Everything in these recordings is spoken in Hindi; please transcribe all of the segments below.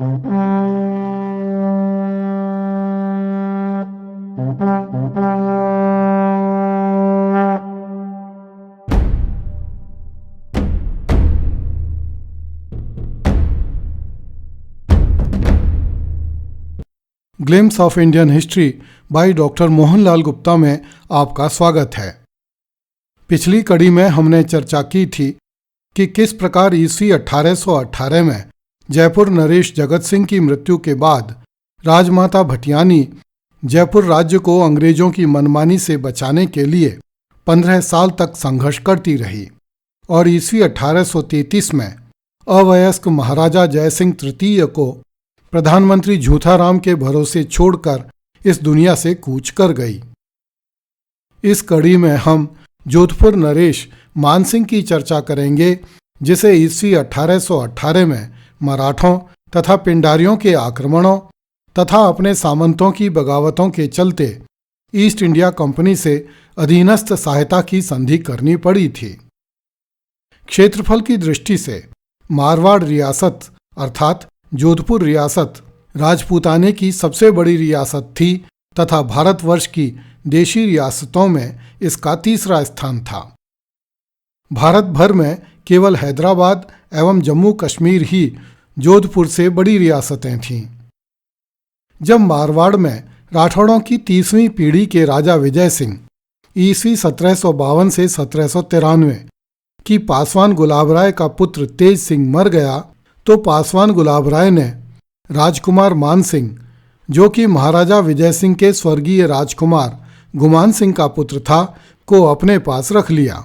Glimpse of Indian history by doctor Mohanlal Gupta में आपका स्वागत है। पिछली कड़ी में हमने चर्चा की थी कि किस प्रकार ईस्वी 1818 में जयपुर नरेश जगत सिंह की मृत्यु के बाद राजमाता भटियानी जयपुर राज्य को अंग्रेजों की मनमानी से बचाने के लिए 15 साल तक संघर्ष करती रही और ईस्वी 1833 में अवयस्क महाराजा जयसिंह तृतीय को प्रधानमंत्री झूठाराम के भरोसे छोड़कर इस दुनिया से कूच कर गई। इस कड़ी में हम जोधपुर नरेश मानसिंह की चर्चा करेंगे, जिसे ईस्वी 1818 में मराठों तथा पिंडारियों के आक्रमणों तथा अपने सामंतों की बगावतों के चलते ईस्ट इंडिया कंपनी से अधीनस्थ सहायता की संधि करनी पड़ी थी। क्षेत्रफल की दृष्टि से मारवाड़ रियासत अर्थात जोधपुर रियासत राजपूताने की सबसे बड़ी रियासत थी तथा भारतवर्ष की देशी रियासतों में इसका तीसरा स्थान था। भारत भर में केवल हैदराबाद एवं जम्मू कश्मीर ही जोधपुर से बड़ी रियासतें थीं। जब मारवाड़ में राठौड़ों की 30वीं पीढ़ी के राजा विजय सिंह ईस्वी 1752 से 1793 की पासवान गुलाब राय का पुत्र तेज सिंह मर गया तो पासवान गुलाब राय ने राजकुमार मान सिंह, जो कि महाराजा विजय सिंह के स्वर्गीय राजकुमार गुमान सिंह का पुत्र था, को अपने पास रख लिया।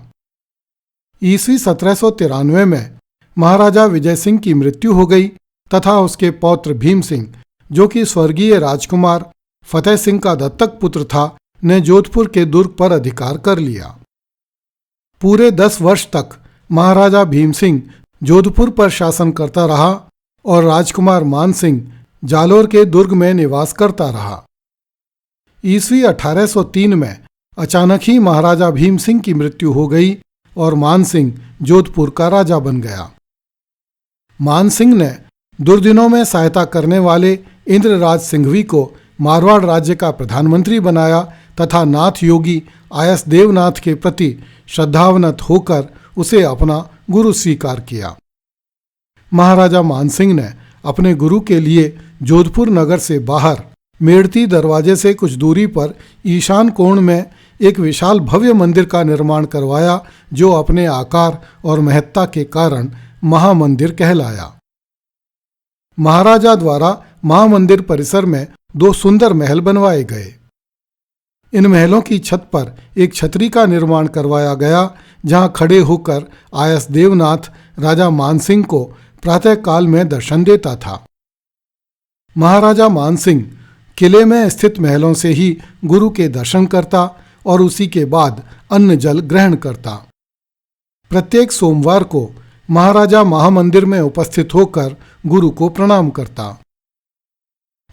ईस्वी 1793 में महाराजा विजय सिंह की मृत्यु हो गई तथा उसके पौत्र भीम सिंह, जो कि स्वर्गीय राजकुमार फतेह सिंह का दत्तक पुत्र था, ने जोधपुर के दुर्ग पर अधिकार कर लिया। पूरे 10 वर्ष तक महाराजा भीम सिंह जोधपुर पर शासन करता रहा और राजकुमार मान सिंह जालोर के दुर्ग में निवास करता रहा। ईस्वी 1803 में अचानक ही महाराजा भीम सिंह की मृत्यु हो गई और मान सिंह जोधपुर का राजा बन गया। मान सिंह ने दुर्दिनों में सहायता करने वाले इंद्रराज सिंघवी को मारवाड़ राज्य का प्रधानमंत्री बनाया तथा नाथ योगी आयस देवनाथ के प्रति श्रद्धावनत होकर उसे अपना गुरु स्वीकार किया। महाराजा मानसिंह ने अपने गुरु के लिए जोधपुर नगर से बाहर मेड़ती दरवाजे से कुछ दूरी पर ईशान कोण में एक विशाल भव्य मंदिर का निर्माण करवाया, जो अपने आकार और महत्ता के कारण महामंदिर कहलाया। महाराजा द्वारा महामंदिर परिसर में 2 सुंदर महल बनवाए गए। इन महलों की छत पर एक छतरी का निर्माण करवाया गया, जहां खड़े होकर आयस देवनाथ राजा मानसिंह को प्रातः काल में दर्शन देता था। महाराजा मानसिंह किले में स्थित महलों से ही गुरु के दर्शन करता और उसी के बाद अन्न जल ग्रहण करता। प्रत्येक सोमवार को महाराजा महामंदिर में उपस्थित होकर गुरु को प्रणाम करता।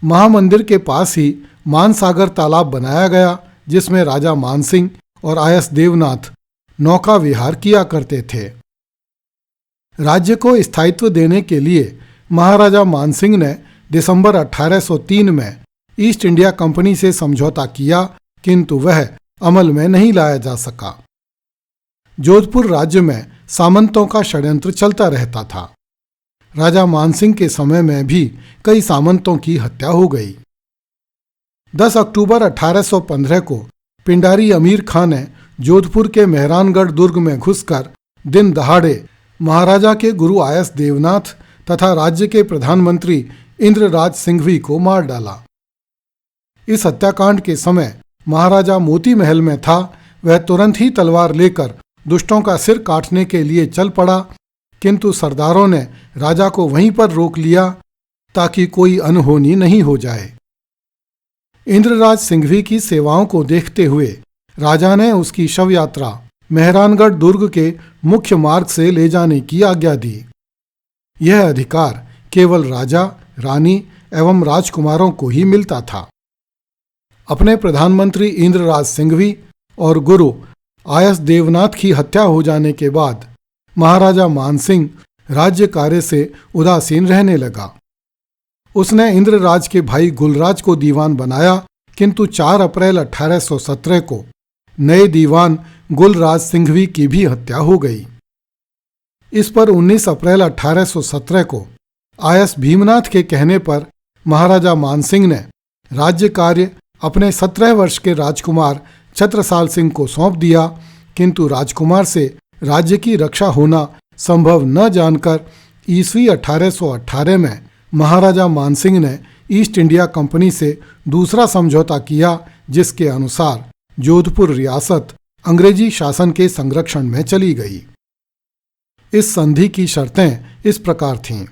महामंदिर के पास ही मानसागर तालाब बनाया गया, जिसमें राजा मानसिंह और आयस देवनाथ नौका विहार किया करते थे। राज्य को स्थायित्व देने के लिए महाराजा मानसिंह ने दिसंबर 1803 में ईस्ट इंडिया कंपनी से समझौता किया, किंतु वह अमल में नहीं लाया जा सका। जोधपुर राज्य में सामंतों का षड्यंत्र चलता रहता था। राजा मानसिंह के समय में भी कई सामंतों की हत्या हो गई। 10 अक्टूबर 1815 को पिंडारी अमीर खां ने जोधपुर के मेहरानगढ़ दुर्ग में घुसकर दिन दहाड़े महाराजा के गुरु आयस देवनाथ तथा राज्य के प्रधानमंत्री इंद्रराज सिंघवी को मार डाला। इस हत्याकांड के समय महाराजा मोती महल में था। वह तुरंत ही तलवार लेकर दुष्टों का सिर काटने के लिए चल पड़ा, किंतु सरदारों ने राजा को वहीं पर रोक लिया ताकि कोई अनहोनी नहीं हो जाए। इंद्रराज सिंघवी की सेवाओं को देखते हुए राजा ने उसकी शव यात्रा मेहरानगढ़ दुर्ग के मुख्य मार्ग से ले जाने की आज्ञा दी। यह अधिकार केवल राजा, रानी एवं राजकुमारों को ही मिलता था। अपने प्रधानमंत्री इंद्रराज सिंघवी और गुरु आयस देवनाथ की हत्या हो जाने के बाद महाराजा मानसिंह राज्य कार्य से उदासीन रहने लगा। उसने इंद्रराज के भाई गुलराज को दीवान बनाया, किंतु 4 अप्रैल 1817 को नए दीवान गुलराज सिंघवी की भी हत्या हो गई। इस पर 19 अप्रैल 1817 को आईएस भीमनाथ के कहने पर महाराजा मानसिंह ने राज्य कार्य अपने 17 वर्ष के राजकुमार छत्रसाल सिंह को सौंप दिया, किंतु राजकुमार से राज्य की रक्षा होना संभव न जानकर ईस्वी 1818 में महाराजा मानसिंह ने ईस्ट इंडिया कंपनी से दूसरा समझौता किया, जिसके अनुसार जोधपुर रियासत अंग्रेजी शासन के संरक्षण में चली गई। इस संधि की शर्तें इस प्रकार थीं।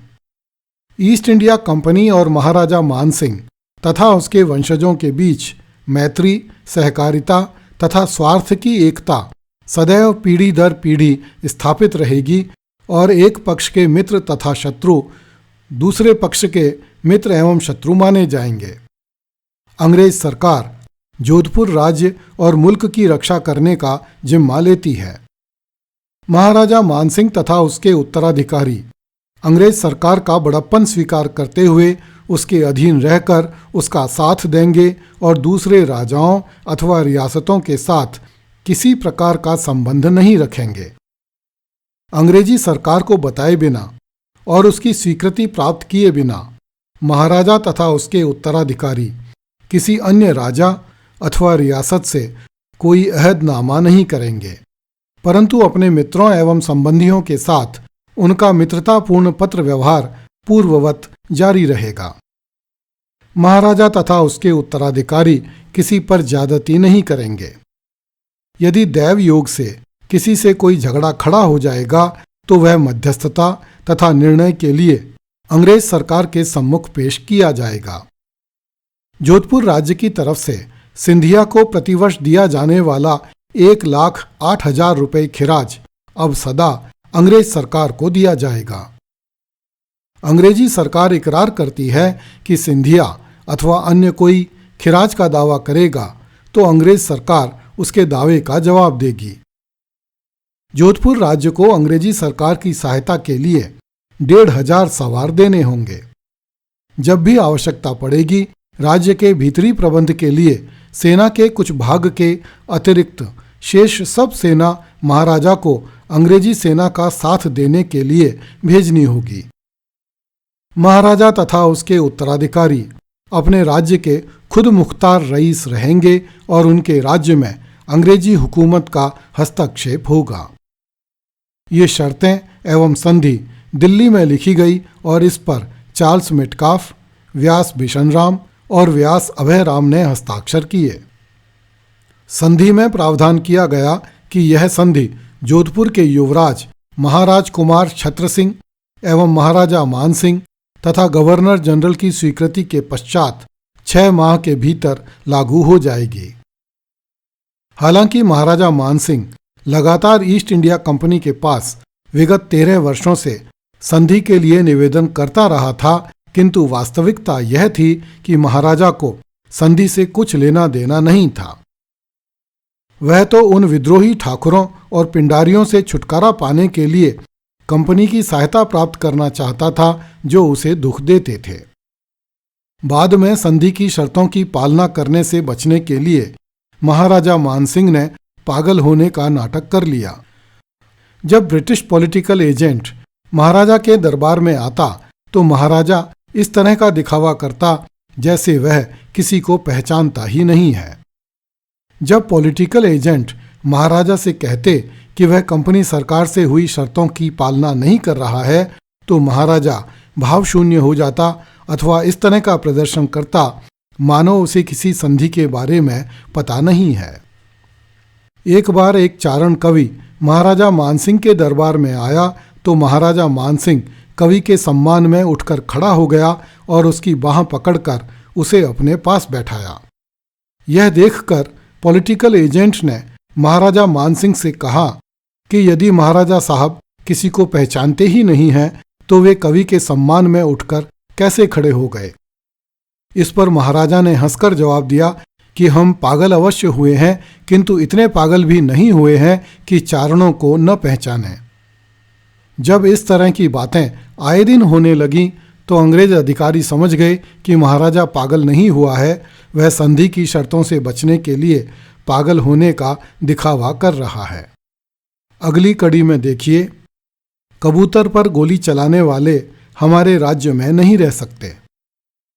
ईस्ट इंडिया कंपनी और महाराजा मानसिंह तथा उसके वंशजों के बीच मैत्री, सहकारिता तथा स्वार्थ की एकता सदैव पीढ़ी दर पीढ़ी स्थापित रहेगी और एक पक्ष के मित्र तथा शत्रु दूसरे पक्ष के मित्र एवं शत्रु माने जाएंगे। अंग्रेज सरकार जोधपुर राज्य और मुल्क की रक्षा करने का जिम्मा लेती है। महाराजा मानसिंह तथा उसके उत्तराधिकारी अंग्रेज सरकार का बड़प्पन स्वीकार करते हुए उसके अधीन रहकर उसका साथ देंगे और दूसरे राजाओं अथवा रियासतों के साथ किसी प्रकार का संबंध नहीं रखेंगे। अंग्रेजी सरकार को बताए बिना और उसकी स्वीकृति प्राप्त किए बिना महाराजा तथा उसके उत्तराधिकारी किसी अन्य राजा अथवा रियासत से कोई अहदनामा नहीं करेंगे, परंतु अपने मित्रों एवं संबंधियों के साथ उनका मित्रतापूर्ण पत्र व्यवहार पूर्ववत जारी रहेगा। महाराजा तथा उसके उत्तराधिकारी किसी पर ज्यादती नहीं करेंगे। यदि दैव योग से किसी से कोई झगड़ा खड़ा हो जाएगा तो वह मध्यस्थता तथा निर्णय के लिए अंग्रेज सरकार के सम्मुख पेश किया जाएगा। जोधपुर राज्य की तरफ से सिंधिया को प्रतिवर्ष दिया जाने वाला 1,08,000 रुपये खिराज अब सदा अंग्रेज सरकार को दिया जाएगा। अंग्रेजी सरकार इकरार करती है कि सिंधिया अथवा अन्य कोई खिराज का दावा करेगा तो अंग्रेज सरकार उसके दावे का जवाब देगी। जोधपुर राज्य को अंग्रेजी सरकार की सहायता के लिए 1,500 सवार देने होंगे। जब भी आवश्यकता पड़ेगी राज्य के भीतरी प्रबंध के लिए सेना के कुछ भाग के अतिरिक्त शेष सब सेना महाराजा को अंग्रेजी सेना का साथ देने के लिए भेजनी होगी। महाराजा तथा उसके उत्तराधिकारी अपने राज्य के खुद मुख्तार रईस रहेंगे और उनके राज्य में अंग्रेजी हुकूमत का हस्तक्षेप होगा। ये शर्तें एवं संधि दिल्ली में लिखी गई और इस पर चार्ल्स मेटकाफ, व्यास बिशनराम और व्यास अभय राम ने हस्ताक्षर किए। संधि में प्रावधान किया गया कि यह संधि जोधपुर के युवराज महाराज कुमार छत्र सिंह एवं महाराजा मानसिंह तथा गवर्नर जनरल की स्वीकृति के पश्चात 6 माह के भीतर लागू हो जाएगी। हालांकि महाराजा मानसिंह लगातार ईस्ट इंडिया कंपनी के पास विगत 13 वर्षों से संधि के लिए निवेदन करता रहा था, किंतु वास्तविकता यह थी कि महाराजा को संधि से कुछ लेना देना नहीं था। वह तो उन विद्रोही ठाकुरों और पिंडारियों से छुटकारा पाने के लिए कंपनी की सहायता प्राप्त करना चाहता था जो उसे दुख देते थे। बाद में संधि की शर्तों की पालना करने से बचने के लिए महाराजा मानसिंह ने पागल होने का नाटक कर लिया। जब ब्रिटिश पॉलिटिकल एजेंट महाराजा के दरबार में आता तो महाराजा इस तरह का दिखावा करता जैसे वह किसी को पहचानता ही नहीं है। जब पॉलिटिकल एजेंट महाराजा से कहते कि वह कंपनी सरकार से हुई शर्तों की पालना नहीं कर रहा है तो महाराजा भावशून्य हो जाता अथवा इस तरह का प्रदर्शन करता मानो उसे किसी संधि के बारे में पता नहीं है। एक बार एक चारण कवि महाराजा मानसिंह के दरबार में आया तो महाराजा मानसिंह कवि के सम्मान में उठकर खड़ा हो गया और उसकी बाह पकड़कर उसे अपने पास बैठाया। यह देखकर पॉलिटिकल एजेंट ने महाराजा मानसिंह से कहा कि यदि महाराजा साहब किसी को पहचानते ही नहीं हैं तो वे कवि के सम्मान में उठकर कैसे खड़े हो गए। इस पर महाराजा ने हंसकर जवाब दिया कि हम पागल अवश्य हुए हैं, किंतु इतने पागल भी नहीं हुए हैं कि चारणों को न पहचानें। जब इस तरह की बातें आए दिन होने लगीं तो अंग्रेज अधिकारी समझ गए कि महाराजा पागल नहीं हुआ है, वह संधि की शर्तों से बचने के लिए पागल होने का दिखावा कर रहा है। अगली कड़ी में देखिए, कबूतर पर गोली चलाने वाले हमारे राज्य में नहीं रह सकते।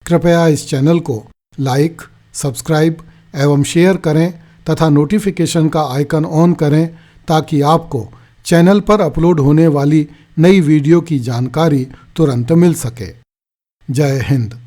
कृपया इस चैनल को लाइक, सब्सक्राइब एवं शेयर करें तथा नोटिफिकेशन का आइकन ऑन करें ताकि आपको चैनल पर अपलोड होने वाली नई वीडियो की जानकारी तुरंत मिल सके। जय हिंद।